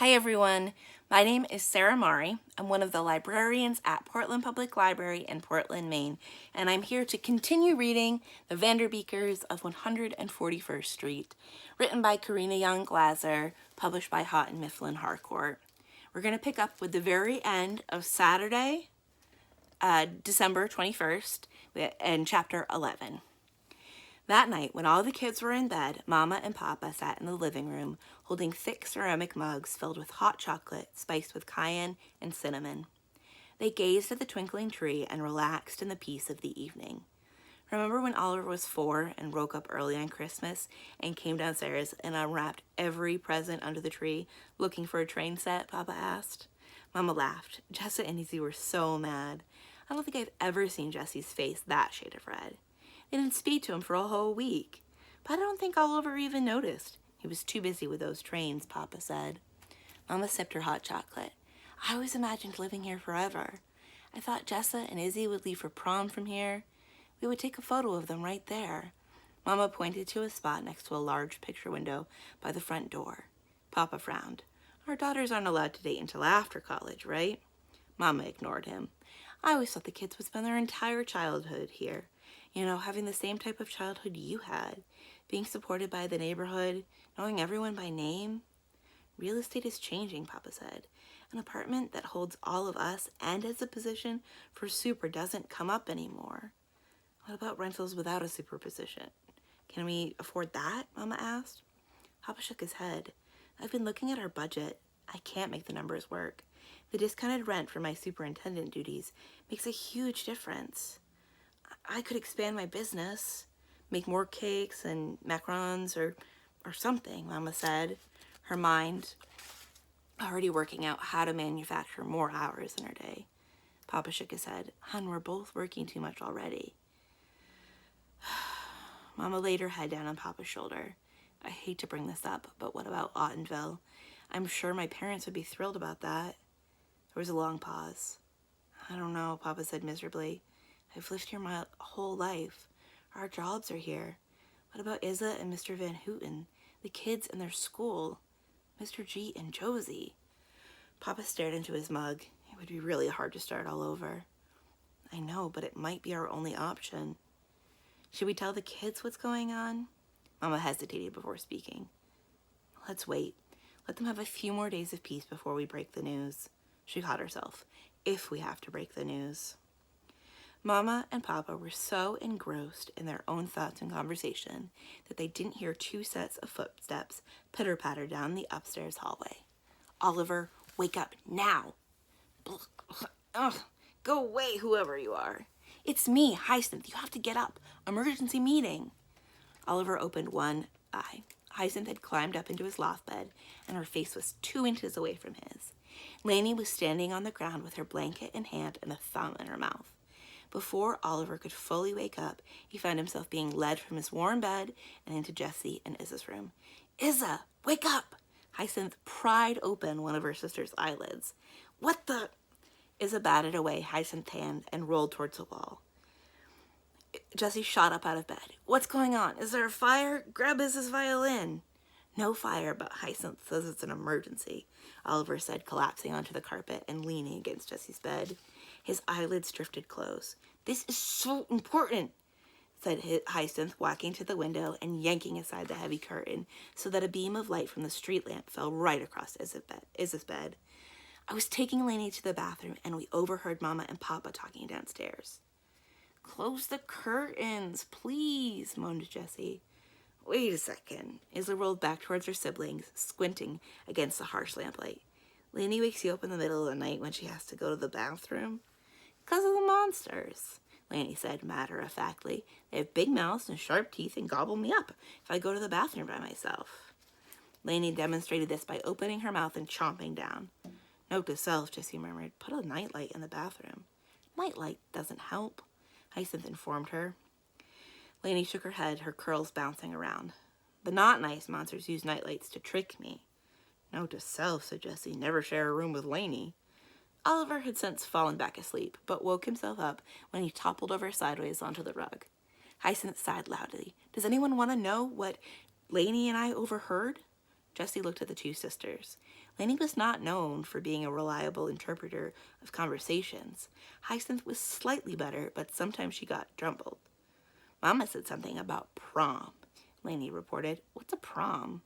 Hi everyone, my name is Sarah Mari. I'm one of the librarians at Portland Public Library in Portland, Maine, and I'm here to continue reading The Vanderbeekers of 141st Street, written by Karina Yan Glaser, published by Houghton, Mifflin, Harcourt. We're going to pick up with the very end of Saturday, December 21st, in chapter 11. That night, when all the kids were in bed, Mama and Papa sat in the living room, holding thick ceramic mugs filled with hot chocolate spiced with cayenne and cinnamon. They gazed at the twinkling tree and relaxed in the peace of the evening. Remember when Oliver was 4 and woke up early on Christmas and came downstairs and unwrapped every present under the tree, looking for a train set? Papa asked. Mama laughed. Jessa and Izzy were so mad. I don't think I've ever seen Jesse's face that shade of red. They didn't speak to him for a whole week, but I don't think Oliver even noticed. He was too busy with those trains, Papa said. Mama sipped her hot chocolate. I always imagined living here forever. I thought Jessa and Izzy would leave for prom from here. We would take a photo of them right there. Mama pointed to a spot next to a large picture window by the front door. Papa frowned. Our daughters aren't allowed to date until after college, right? Mama ignored him. I always thought the kids would spend their entire childhood here. You know, having the same type of childhood you had, being supported by the neighborhood, knowing everyone by name. Real estate is changing, Papa said. An apartment that holds all of us and has a position for super doesn't come up anymore. What about rentals without a super position? Can we afford that? Mama asked. Papa shook his head. I've been looking at our budget. I can't make the numbers work. The discounted rent for my superintendent duties makes a huge difference. I could expand my business, make more cakes and macarons or something, Mama said, her mind already working out how to manufacture more hours in her day. Papa shook his head. Hun, we're both working too much already. Mama laid her head down on Papa's shoulder. I hate to bring this up, but what about Ottenville? I'm sure my parents would be thrilled about that. There was a long pause. I don't know, Papa said miserably. I've lived here my whole life. Our jobs are here. What about Isa and Mr. Van Houghton? The kids in their school? Mr. G and Josie? Papa stared into his mug. It would be really hard to start all over. I know, but it might be our only option. Should we tell the kids what's going on? Mama hesitated before speaking. Let's wait. Let them have a few more days of peace before we break the news. She caught herself. If we have to break the news. Mama and Papa were so engrossed in their own thoughts and conversation that they didn't hear 2 sets of footsteps pitter-patter down the upstairs hallway. Oliver, wake up now. Ugh, go away, whoever you are. It's me, Hyacinth. You have to get up. Emergency meeting. Oliver opened one eye. Hyacinth had climbed up into his loft bed, and her face was 2 inches away from his. Lainey was standing on the ground with her blanket in hand and a thumb in her mouth. Before Oliver could fully wake up, he found himself being led from his warm bed and into Jessie and Izza's room. Izza, wake up! Hyacinth pried open one of her sister's eyelids. What the? Izza batted away Hyacinth's hand and rolled towards the wall. Jessie shot up out of bed. What's going on? Is there a fire? Grab Izza's violin. No fire, but Hyacinth says it's an emergency, Oliver said, collapsing onto the carpet and leaning against Jessie's bed. His eyelids drifted close. This is so important, said Hyacinth, walking to the window and yanking aside the heavy curtain so that a beam of light from the street lamp fell right across Izza's bed. I was taking Lainey to the bathroom and we overheard Mama and Papa talking downstairs. Close the curtains, please, moaned Jessie. Wait a second. Izza rolled back towards her siblings, squinting against the harsh lamplight. Lainey wakes you up in the middle of the night when she has to go to the bathroom? Because of the monsters, Lainey said matter-of-factly. They have big mouths and sharp teeth and gobble me up if I go to the bathroom by myself. Lainey demonstrated this by opening her mouth and chomping down. Note to self, Jessie murmured, put a nightlight in the bathroom. Nightlight doesn't help, Hyacinth informed her. Lainey shook her head, her curls bouncing around. The not nice monsters use nightlights to trick me. Note to self, said Jessie, never share a room with Lainey. Oliver had since fallen back asleep, but woke himself up when he toppled over sideways onto the rug. Hyacinth sighed loudly. Does anyone want to know what Lainey and I overheard? Jessie looked at the two sisters. Lainey was not known for being a reliable interpreter of conversations. Hyacinth was slightly better, but sometimes she got jumbled. Mama said something about prom, Lainey reported. What's a prom?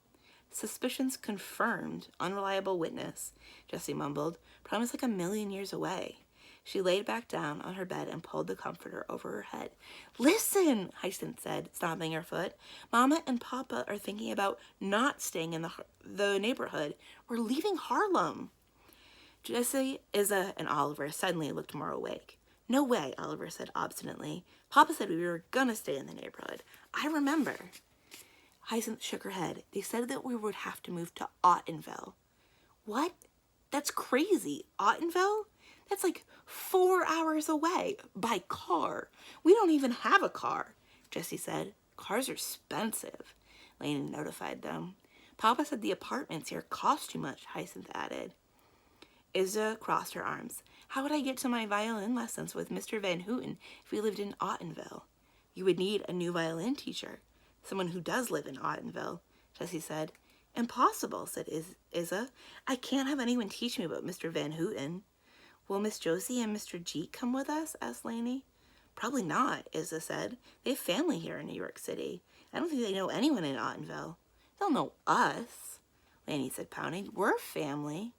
Suspicions confirmed. Unreliable witness, Jessie mumbled. Prom is like a million years away. She laid back down on her bed and pulled the comforter over her head. Listen, Hyacinth said, stomping her foot. Mama and Papa are thinking about not staying in the neighborhood. We're leaving Harlem. Jessie, Isa, and Oliver suddenly looked more awake. No way, Oliver said obstinately. Papa said we were gonna stay in the neighborhood. I remember. Hyacinth shook her head. They said that we would have to move to Ottenville. What? That's crazy. Ottenville? That's like 4 hours away by car. We don't even have a car, Jessie said. Cars are expensive, Lainey notified them. Papa said the apartments here cost too much, Hyacinth added. Isa crossed her arms. How would I get to my violin lessons with Mr. Van Houghton if we lived in Ottenville? You would need a new violin teacher. Someone who does live in Ottenville, Jessie said. Impossible, said Isa. I can't have anyone teach me about Mr. Van Houghton. Will Miss Josie and Mr. G come with us? Asked Lainey. Probably not, Isa said. They have family here in New York City. I don't think they know anyone in Ottenville. They'll know us, Lainey said, pounding. We're family.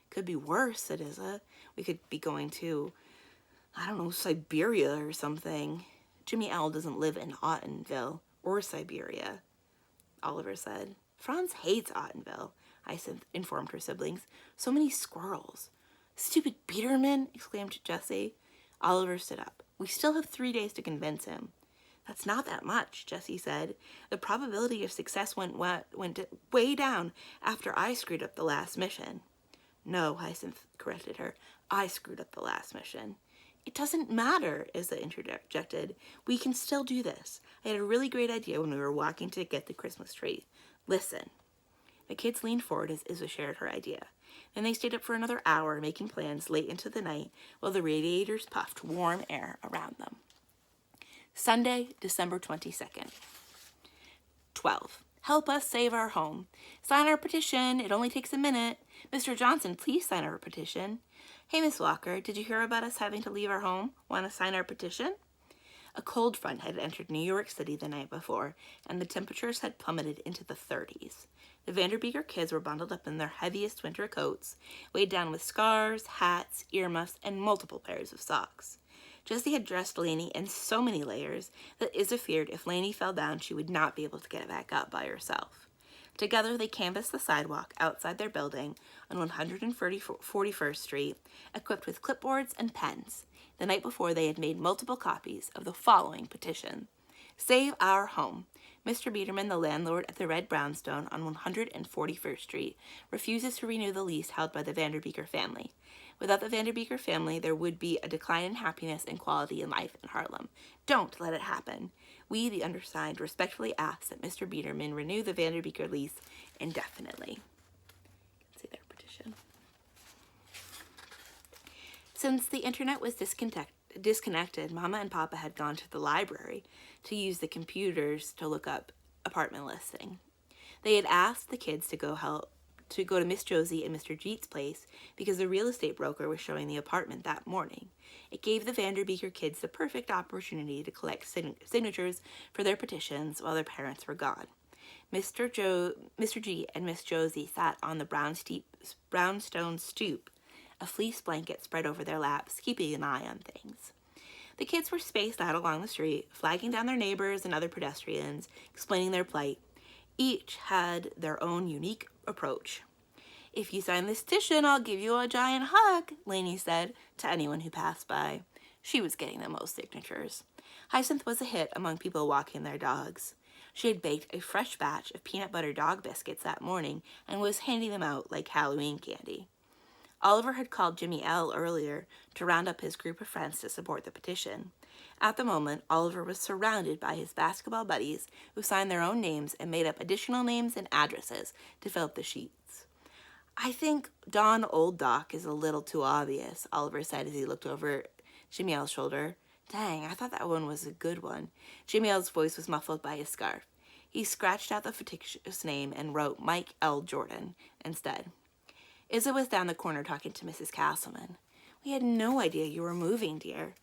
Could be worse, said Isa. We could be going to, I don't know, Siberia or something. Jimmy L doesn't live in Ottenville or Siberia, Oliver said. Franz hates Ottenville, Hyacinth informed her siblings. So many squirrels. Stupid Biederman, exclaimed Jessie. Oliver stood up. We still have 3 days to convince him. That's not that much, Jessie said. The probability of success went way down after I screwed up the last mission. No, Hyacinth corrected her. I screwed up the last mission. It doesn't matter, Isa interjected. We can still do this. I had a really great idea when we were walking to get the Christmas tree. Listen. The kids leaned forward as Isa shared her idea. Then they stayed up for another hour, making plans late into the night while the radiators puffed warm air around them. Sunday, December 22nd. 12. Help us save our home. Sign our petition. It only takes a minute. Mr. Johnson, please sign our petition. Hey, Miss Walker, did you hear about us having to leave our home? Want to sign our petition? A cold front had entered New York City the night before, and the temperatures had plummeted into the 30s. The Vanderbeekers kids were bundled up in their heaviest winter coats, weighed down with scarves, hats, earmuffs, and multiple pairs of socks. Jessie had dressed Lainey in so many layers that Isa feared if Lainey fell down, she would not be able to get it back up by herself. Together, they canvassed the sidewalk outside their building on 141st Street, equipped with clipboards and pens. The night before, they had made multiple copies of the following petition. Save our home. Mr. Biederman, the landlord at the Red Brownstone on 141st Street, refuses to renew the lease held by the Vanderbeeker family. Without the Vanderbeeker family, there would be a decline in happiness and quality in life in Harlem. Don't let it happen. We, the undersigned, respectfully ask that Mr. Biederman renew the Vanderbeeker lease indefinitely. You can see their petition. Since the internet was disconnected, Mama and Papa had gone to the library to use the computers to look up apartment listing. They had asked the kids to go to Miss Josie and Mr. Jeet's place because the real estate broker was showing the apartment that morning. It gave the Vanderbeeker kids the perfect opportunity to collect signatures for their petitions while their parents were gone. Mr. G and Miss Josie sat on the brownstone stoop, a fleece blanket spread over their laps, keeping an eye on things. The kids were spaced out along the street, flagging down their neighbors and other pedestrians, explaining their plight. Each had their own unique approach. If you sign this petition, I'll give you a giant hug, Lainey said to anyone who passed by. She was getting the most signatures. Hyacinth was a hit among people walking their dogs. She had baked a fresh batch of peanut butter dog biscuits that morning and was handing them out like Halloween candy. Oliver had called Jimmy L. earlier to round up his group of friends to support the petition. At the moment, Oliver was surrounded by his basketball buddies who signed their own names and made up additional names and addresses to fill up the sheets. I think Don Old Doc is a little too obvious, Oliver said as he looked over Jimmy L's shoulder. Dang, I thought that one was a good one. Jimmy L's voice was muffled by his scarf. He scratched out the fictitious name and wrote Mike L. Jordan instead. Izza was down the corner talking to Mrs. Castleman. "We had no idea you were moving, dear,"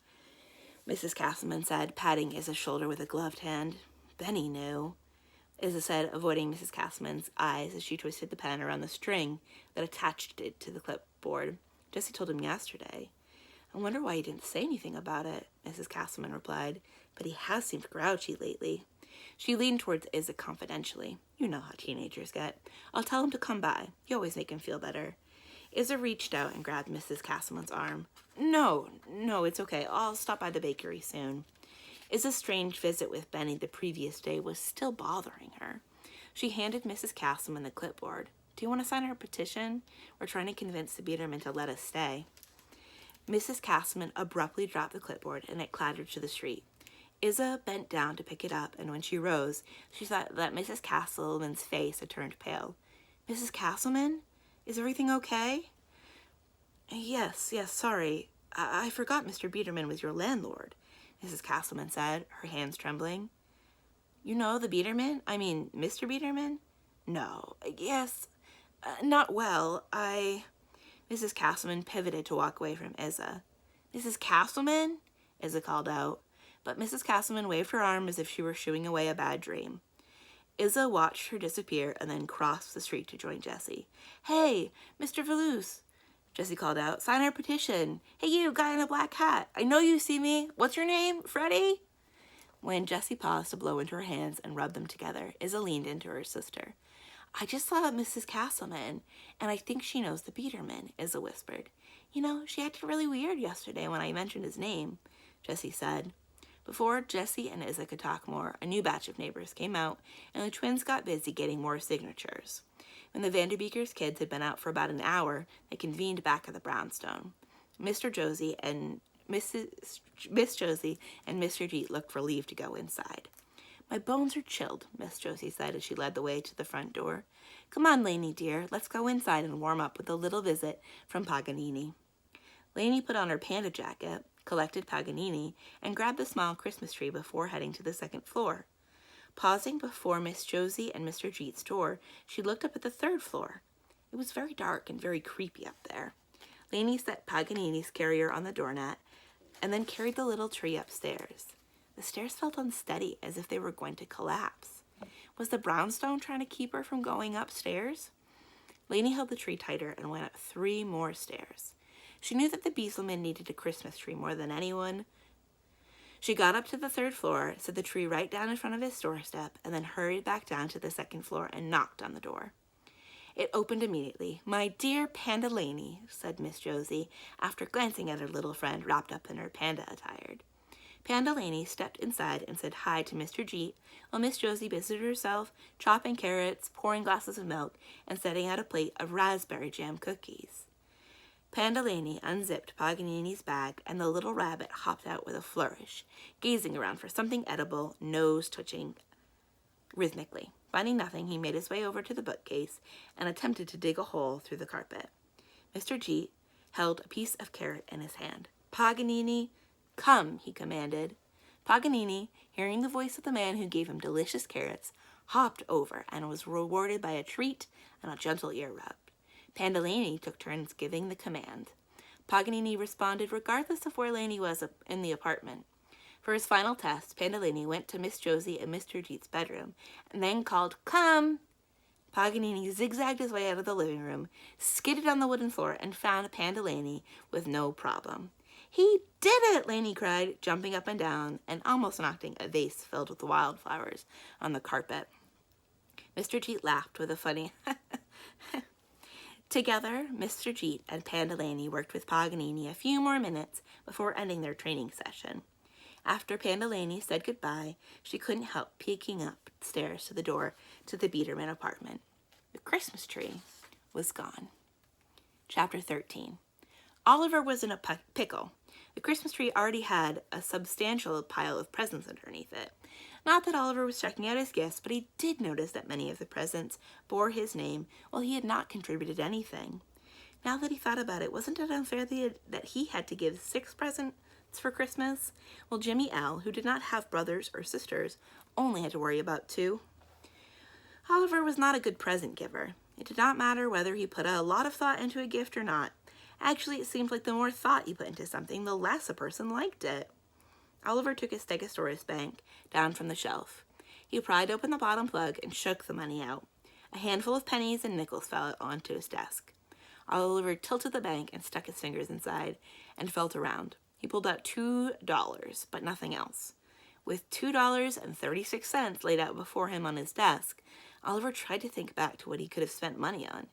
Mrs. Castleman said, patting Izza's shoulder with a gloved hand. "Benny knew," Izza said, avoiding Mrs. Castleman's eyes as she twisted the pen around the string that attached it to the clipboard. "Jessie told him yesterday." "I wonder why he didn't say anything about it," Mrs. Castleman replied, "but he has seemed grouchy lately." She leaned towards Izza confidentially. "You know how teenagers get. I'll tell him to come by. You always make him feel better." Izza reached out and grabbed Mrs. Castleman's arm. No, it's okay. I'll stop by the bakery soon." Izza's strange visit with Benny the previous day was still bothering her. She handed Mrs. Castleman the clipboard. "Do you want to sign our petition? We're trying to convince the Biederman to let us stay." Mrs. Castleman abruptly dropped the clipboard and it clattered to the street. Izza bent down to pick it up, and when she rose, she saw that Mrs. Castleman's face had turned pale. "Mrs. Castleman? Is everything okay?" Yes, sorry. I forgot Mr. Biederman was your landlord," Mrs. Castleman said, her hands trembling. "You know the Biederman? I mean, Mr. Biederman?" "No. Yes. Not well. Mrs. Castleman pivoted to walk away from Izza. "Mrs. Castleman?" Izza called out, but Mrs. Castleman waved her arm as if she were shooing away a bad dream. Izza watched her disappear and then crossed the street to join Jessie. "Hey, Mr. Valoose," Jessie called out. "Sign our petition. Hey, you, guy in a black hat. I know you see me. What's your name? Freddie?" When Jessie paused to blow into her hands and rub them together, Izza leaned into her sister. "I just saw Mrs. Castleman, and I think she knows the Biederman," Izza whispered. "You know, she acted really weird yesterday when I mentioned his name," Jessie said. Before Jessie and Izza could talk more, a new batch of neighbors came out, and the twins got busy getting more signatures. When the Vanderbeekers kids had been out for about an hour, they convened back at the brownstone. Miss Josie and Mr. Jeet looked relieved to go inside. "My bones are chilled," Miss Josie said as she led the way to the front door. "Come on, Lainey, dear, let's go inside and warm up with a little visit from Paganini." Lainey put on her panda jacket, collected Paganini, and grabbed the small Christmas tree before heading to the second floor. Pausing before Miss Josie and Mr. Jeet's door, she looked up at the third floor. It was very dark and very creepy up there. Lainey set Paganini's carrier on the doormat and then carried the little tree upstairs. The stairs felt unsteady, as if they were going to collapse. Was the brownstone trying to keep her from going upstairs? Lainey held the tree tighter and went up 3 more stairs. She knew that the Bieselman needed a Christmas tree more than anyone. She got up to the 3rd floor, set the tree right down in front of his doorstep, and then hurried back down to the 2nd floor and knocked on the door. It opened immediately. "My dear Panda Lainey," said Miss Josie, after glancing at her little friend wrapped up in her panda attire. Panda Lainey stepped inside and said hi to Mr. Jeet, while Miss Josie busied herself, chopping carrots, pouring glasses of milk, and setting out a plate of raspberry jam cookies. Panda Lainey unzipped Paganini's bag, and the little rabbit hopped out with a flourish, gazing around for something edible, nose twitching rhythmically. Finding nothing, he made his way over to the bookcase and attempted to dig a hole through the carpet. Mr. Jeet held a piece of carrot in his hand. "Paganini, come," he commanded. Paganini, hearing the voice of the man who gave him delicious carrots, hopped over and was rewarded by a treat and a gentle ear rub. Panda Lainey took turns giving the command. Paganini responded regardless of where Lainey was in the apartment. For his final test, Panda Lainey went to Miss Josie and Mr. Jeet's bedroom and then called, "Come!" Paganini zigzagged his way out of the living room, skidded on the wooden floor, and found Panda Lainey with no problem. "He did it!" Lainey cried, jumping up and down and almost knocking a vase filled with wildflowers on the carpet. Mr. Jeet laughed with a funny Together, Mr. Jeet and Panda Lainey worked with Paganini a few more minutes before ending their training session. After Panda Lainey said goodbye, she couldn't help peeking upstairs to the door to the Biederman apartment. The Christmas tree was gone. Chapter 13. Oliver was in a pickle. The Christmas tree already had a substantial pile of presents underneath it. Not that Oliver was checking out his gifts, but he did notice that many of the presents bore his name while he had not contributed anything. Now that he thought about it, wasn't it unfair that he had to give 6 presents for Christmas? Well, Jimmy L., who did not have brothers or sisters, only had to worry about 2. Oliver was not a good present giver. It did not matter whether he put a lot of thought into a gift or not. Actually, it seemed like the more thought you put into something, the less a person liked it. Oliver took his Stegosaurus bank down from the shelf. He pried open the bottom plug and shook the money out. A handful of pennies and nickels fell onto his desk. Oliver tilted the bank and stuck his fingers inside and felt around. He pulled out $2, but nothing else. With $2.36 laid out before him on his desk, Oliver tried to think back to what he could have spent money on.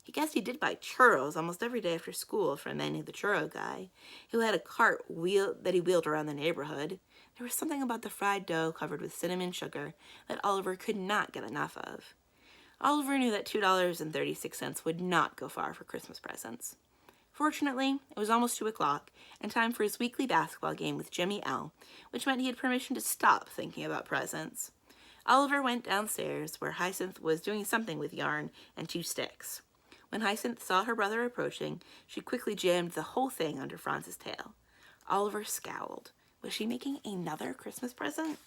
He guessed he did buy churros almost every day after school from Manny the churro guy, who had a cart that he wheeled around the neighborhood. There was something about the fried dough covered with cinnamon sugar that Oliver could not get enough of. Oliver knew that $2.36 would not go far for Christmas presents. Fortunately, it was almost 2 o'clock and time for his weekly basketball game with Jimmy L., which meant he had permission to stop thinking about presents. Oliver went downstairs where Hyacinth was doing something with yarn and 2 sticks. When Hyacinth saw her brother approaching, she quickly jammed the whole thing under Franz's tail. Oliver scowled. Was she making another Christmas present?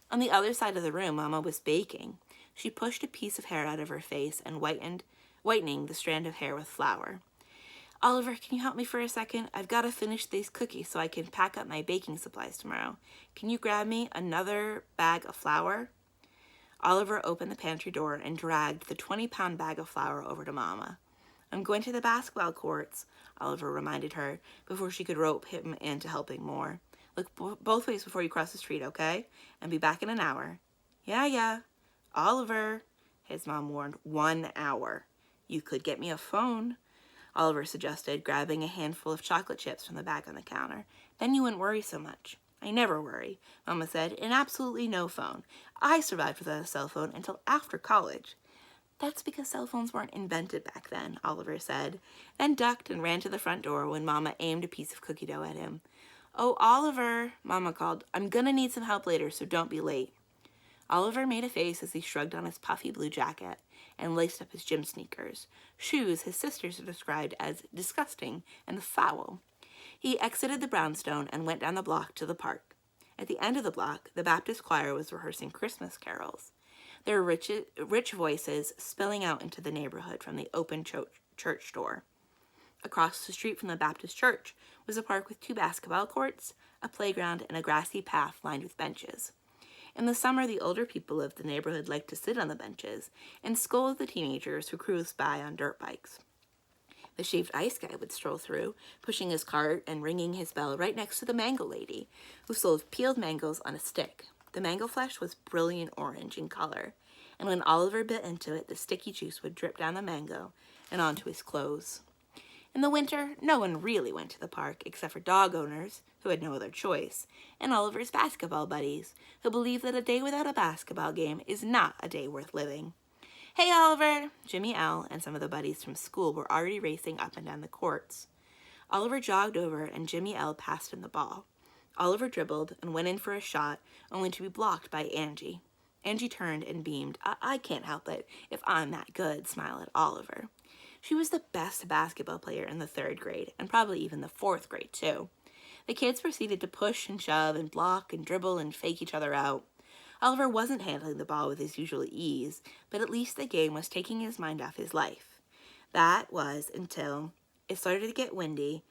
On the other side of the room, Mama was baking. She pushed a piece of hair out of her face and whitening the strand of hair with flour. Oliver, can you help me for a second? I've got to finish these cookies so I can pack up my baking supplies tomorrow. Can you grab me another bag of flour? Oliver opened the pantry door and dragged the 20-pound bag of flour over to Mama. I'm going to the basketball courts, Oliver reminded her before she could rope him into helping more. Look both ways before you cross the street, okay? And be back in an hour. Yeah. Oliver, his mom warned, 1 hour. You could get me a phone, Oliver suggested, grabbing a handful of chocolate chips from the bag on the counter. Then you wouldn't worry so much. I never worry, Mama said, and absolutely no phone. I survived without a cell phone until after college. That's because cell phones weren't invented back then, Oliver said, then ducked and ran to the front door when Mama aimed a piece of cookie dough at him. Oh, Oliver, Mama called. I'm gonna need some help later, so don't be late. Oliver made a face as he shrugged on his puffy blue jacket and laced up his gym sneakers, shoes his sisters had described as disgusting and foul. He exited the brownstone and went down the block to the park. At the end of the block, the Baptist choir was rehearsing Christmas carols, their rich voices spilling out into the neighborhood from the open church door. Across the street from the Baptist church was a park with 2 basketball courts, a playground, and a grassy path lined with benches. In the summer, the older people of the neighborhood liked to sit on the benches and scold the teenagers who cruised by on dirt bikes. The shaved ice guy would stroll through, pushing his cart and ringing his bell right next to the mango lady, who sold peeled mangoes on a stick. The mango flesh was brilliant orange in color, and when Oliver bit into it, the sticky juice would drip down the mango and onto his clothes. In the winter, no one really went to the park except for dog owners, who had no other choice, and Oliver's basketball buddies, who believed that a day without a basketball game is not a day worth living. Hey, Oliver! Jimmy L. and some of the buddies from school were already racing up and down the courts. Oliver jogged over, and Jimmy L. passed him the ball. Oliver dribbled and went in for a shot, only to be blocked by Angie. Angie turned and beamed. I can't help it if I'm that good, smiled at Oliver. She was the best basketball player in the 3rd grade, and probably even the 4th grade, too. The kids proceeded to push and shove and block and dribble and fake each other out. Oliver wasn't handling the ball with his usual ease, but at least the game was taking his mind off his life. That was until it started to get windy,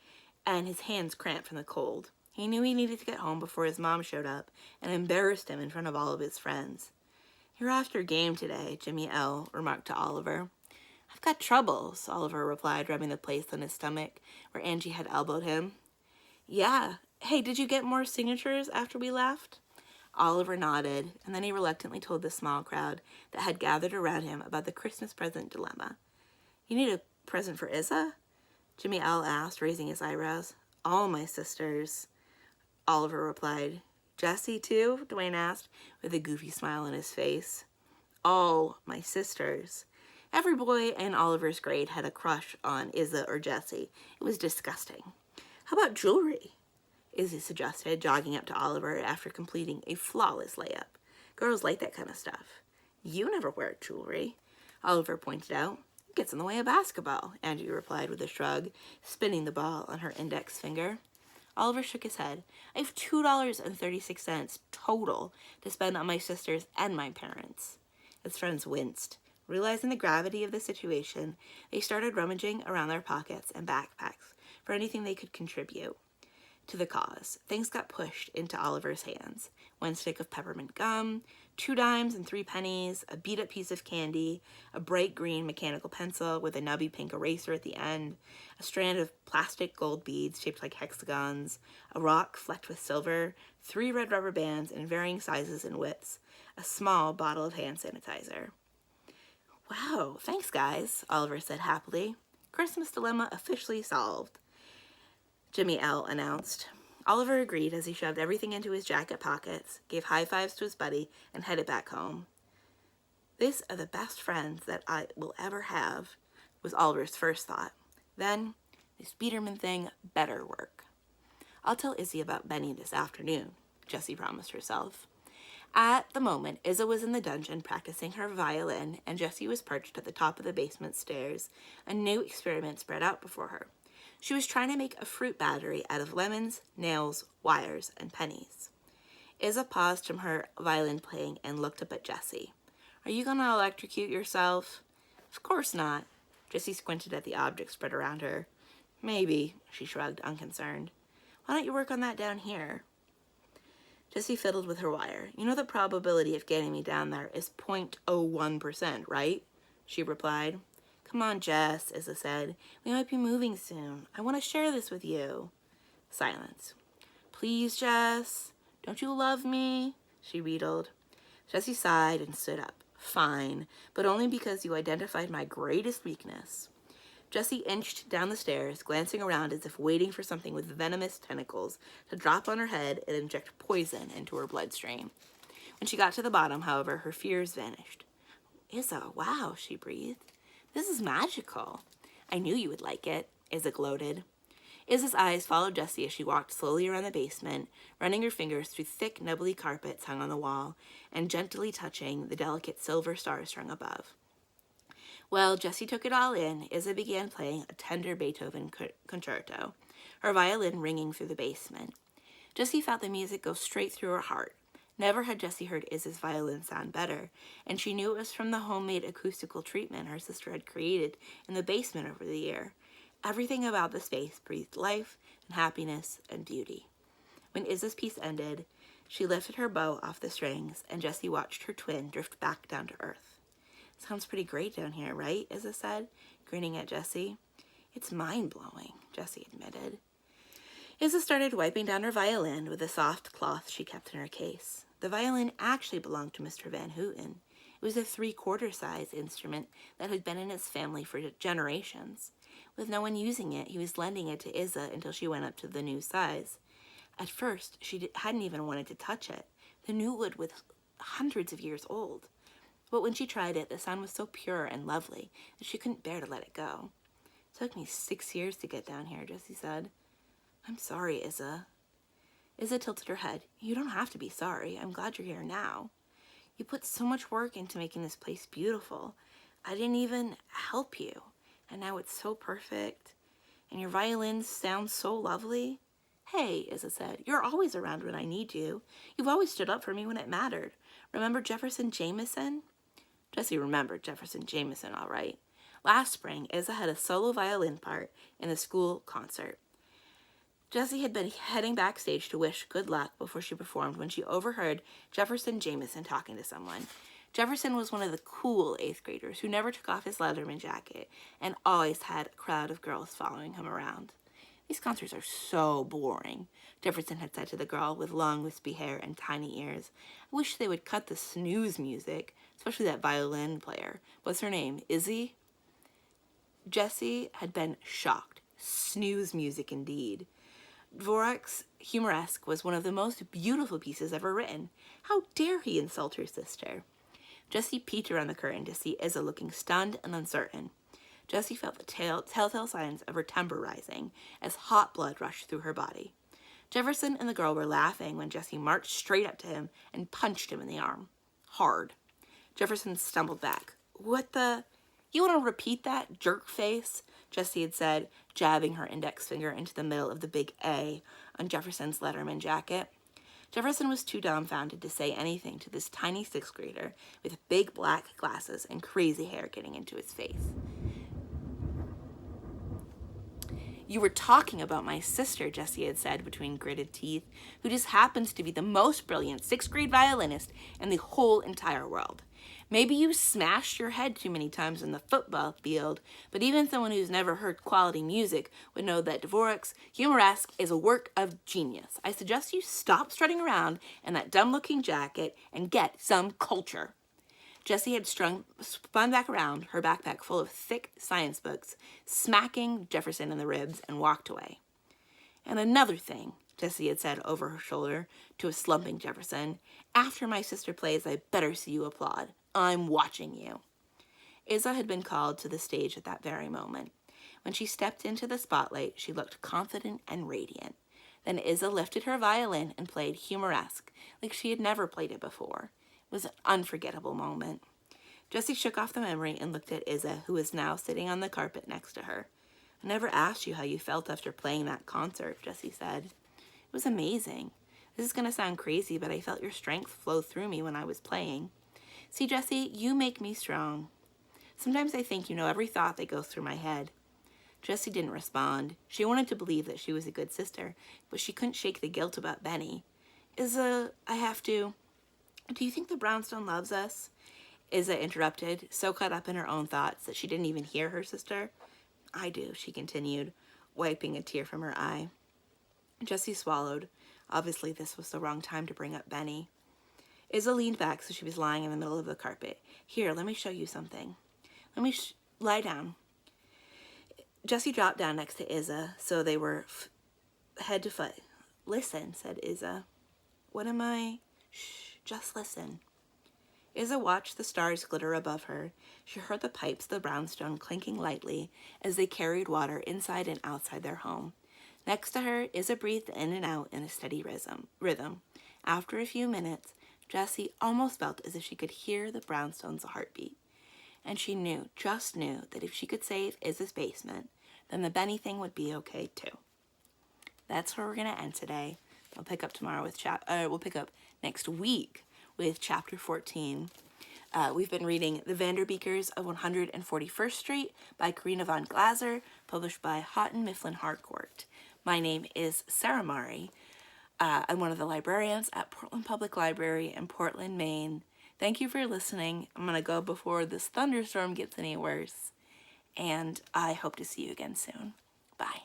and his hands cramped from the cold. He knew he needed to get home before his mom showed up and embarrassed him in front of all of his friends. You're after a game today, Jimmy L. remarked to Oliver. I've got troubles, Oliver replied, rubbing the place on his stomach where Angie had elbowed him. Yeah. Hey, did you get more signatures after we left? Oliver nodded, and then he reluctantly told the small crowd that had gathered around him about the Christmas present dilemma. You need a present for Isa? Jimmy L. asked, raising his eyebrows. All my sisters, Oliver replied. Jessie, too? Dwayne asked, with a goofy smile on his face. All my sisters. Every boy in Oliver's grade had a crush on Isa or Jessie. It was disgusting. How about jewelry? Izzy suggested, jogging up to Oliver after completing a flawless layup. Girls like that kind of stuff. You never wear jewelry, Oliver pointed out. It gets in the way of basketball, Angie replied with a shrug, spinning the ball on her index finger. Oliver shook his head. I have $2.36 total to spend on my sisters and my parents. His friends winced. Realizing the gravity of the situation, they started rummaging around their pockets and backpacks for anything they could contribute to the cause. Things got pushed into Oliver's hands. 1 stick of peppermint gum, 2 dimes and 3 pennies, a beat-up piece of candy, a bright green mechanical pencil with a nubby pink eraser at the end, a strand of plastic gold beads shaped like hexagons, a rock flecked with silver, 3 red rubber bands in varying sizes and widths, a small bottle of hand sanitizer. "Wow, thanks guys," Oliver said happily. "Christmas dilemma officially solved," Jimmy L. announced. Oliver agreed as he shoved everything into his jacket pockets, gave high fives to his buddy, and headed back home. "These are the best friends that I will ever have," was Oliver's first thought. Then, this Biederman thing better work. "I'll tell Izzy about Benny this afternoon," Jessie promised herself. At the moment, Izza was in the dungeon practicing her violin, and Jessie was perched at the top of the basement stairs, a new experiment spread out before her. She was trying to make a fruit battery out of lemons, nails, wires, and pennies. Izza paused from her violin playing and looked up at Jessie. "Are you going to electrocute yourself?" "Of course not." Jessie squinted at the object spread around her. "Maybe," she shrugged, unconcerned. "Why don't you work on that down here?" Jessie fiddled with her wire. "You know the probability of getting me down there is 0.01%, right?" she replied. "Come on, Jess," Izza said. "We might be moving soon. I want to share this with you." Silence. "Please, Jess, don't you love me?" she wheedled. Jessie sighed and stood up. "Fine, but only because you identified my greatest weakness." Jessie inched down the stairs, glancing around as if waiting for something with venomous tentacles to drop on her head and inject poison into her bloodstream. When she got to the bottom, however, her fears vanished. "Izza, wow," she breathed. "This is magical." "I knew you would like it," Izza gloated. Izza's eyes followed Jessie as she walked slowly around the basement, running her fingers through thick, nubbly carpets hung on the wall and gently touching the delicate silver stars strung above. Well, Jessie took it all in. Izza began playing a tender Beethoven concerto, her violin ringing through the basement. Jessie felt the music go straight through her heart. Never had Jessie heard Izza's violin sound better, and she knew it was from the homemade acoustical treatment her sister had created in the basement over the year. Everything about the space breathed life and happiness and beauty. When Izza's piece ended, she lifted her bow off the strings, and Jessie watched her twin drift back down to earth. "Sounds pretty great down here, right?" Izza said, grinning at Jessie. "It's mind-blowing," Jessie admitted. Izza started wiping down her violin with a soft cloth she kept in her case. The violin actually belonged to Mr. Van Houghton. It was a 3/4 size instrument that had been in his family for generations. With no one using it, he was lending it to Izza until she went up to the new size. At first, she hadn't even wanted to touch it. The new wood was hundreds of years old. But when she tried it, the sound was so pure and lovely that she couldn't bear to let it go. "It took me 6 years to get down here," Jessie said. "I'm sorry, Izza." Izza tilted her head. "You don't have to be sorry. I'm glad you're here now. You put so much work into making this place beautiful. I didn't even help you. And now it's so perfect. And your violin sounds so lovely." "Hey," Izza said, "you're always around when I need you. You've always stood up for me when it mattered. Remember Jefferson Jameson?" Jessie remembered Jefferson Jameson all right. Last spring, Izza had a solo violin part in the school concert. Jessie had been heading backstage to wish good luck before she performed when she overheard Jefferson Jameson talking to someone. Jefferson was one of the cool 8th graders who never took off his Leatherman jacket and always had a crowd of girls following him around. "These concerts are so boring," Jefferson had said to the girl with long wispy hair and tiny ears. "I wish they would cut the snooze music, especially that violin player. What's her name, Izzy?" Jessie had been shocked. Snooze music indeed. Dvorak's Humoresque was one of the most beautiful pieces ever written. How dare he insult her sister? Jessie peeked around the curtain to see Izza looking stunned and uncertain. Jessie felt the telltale signs of her temper rising as hot blood rushed through her body. Jefferson and the girl were laughing when Jessie marched straight up to him and punched him in the arm. Hard. Jefferson stumbled back. "What the? You want to repeat that, jerk face?" Jessie had said, jabbing her index finger into the middle of the big A on Jefferson's Letterman jacket. Jefferson was too dumbfounded to say anything to this tiny sixth grader with big black glasses and crazy hair getting into his face. "You were talking about my sister," Jessie had said between gritted teeth, "who just happens to be the most brilliant sixth grade violinist in the whole entire world. Maybe you smashed your head too many times in the football field, but even someone who's never heard quality music would know that Dvorak's Humoresque is a work of genius. I suggest you stop strutting around in that dumb-looking jacket and get some culture." Jessie had spun back around, her backpack full of thick science books, smacking Jefferson in the ribs, and walked away. "And another thing," Jessie had said over her shoulder to a slumping Jefferson, "after my sister plays, I better see you applaud. I'm watching you." Isa had been called to the stage at that very moment. When she stepped into the spotlight, she looked confident and radiant. Then Isa lifted her violin and played Humoresque like she had never played it before. It was an unforgettable moment. Jessie shook off the memory and looked at Isa, who was now sitting on the carpet next to her. "I never asked you how you felt after playing that concert," Jessie said. "It was amazing. This is going to sound crazy, but I felt your strength flow through me when I was playing. See, Jessie, you make me strong. Sometimes I think you know every thought that goes through my head." Jessie didn't respond. She wanted to believe that she was a good sister, but she couldn't shake the guilt about Benny. "Isa, I have to... Do you think the brownstone loves us?" Isa interrupted, so caught up in her own thoughts that she didn't even hear her sister. "I do," she continued, wiping a tear from her eye. Jessie swallowed. Obviously, this was the wrong time to bring up Benny. Isa leaned back so she was lying in the middle of the carpet. "Here, let me show you something. Let me lie down." Jessie dropped down next to Isa, so they were head to foot. "Listen," said Isa. "What am I?" "Shh. Just listen." Isa watched the stars glitter above her. She heard the pipes of the brownstone clinking lightly as they carried water inside and outside their home. Next to her, Isa breathed in and out in a steady rhythm. After a few minutes, Jessie almost felt as if she could hear the brownstone's heartbeat. And she just knew that if she could save Isa's basement, then the Benny thing would be okay too. That's where we're going to end today. We'll pick up tomorrow with we'll pick up next week with chapter 14. We've been reading The Vanderbeekers of 141st Street by Karina Yan Glaser, published by Houghton, Mifflin, Harcourt. My name is Sarah Mari. I'm one of the librarians at Portland Public Library in Portland, Maine. Thank you for listening. I'm going to go before this thunderstorm gets any worse, and I hope to see you again soon. Bye.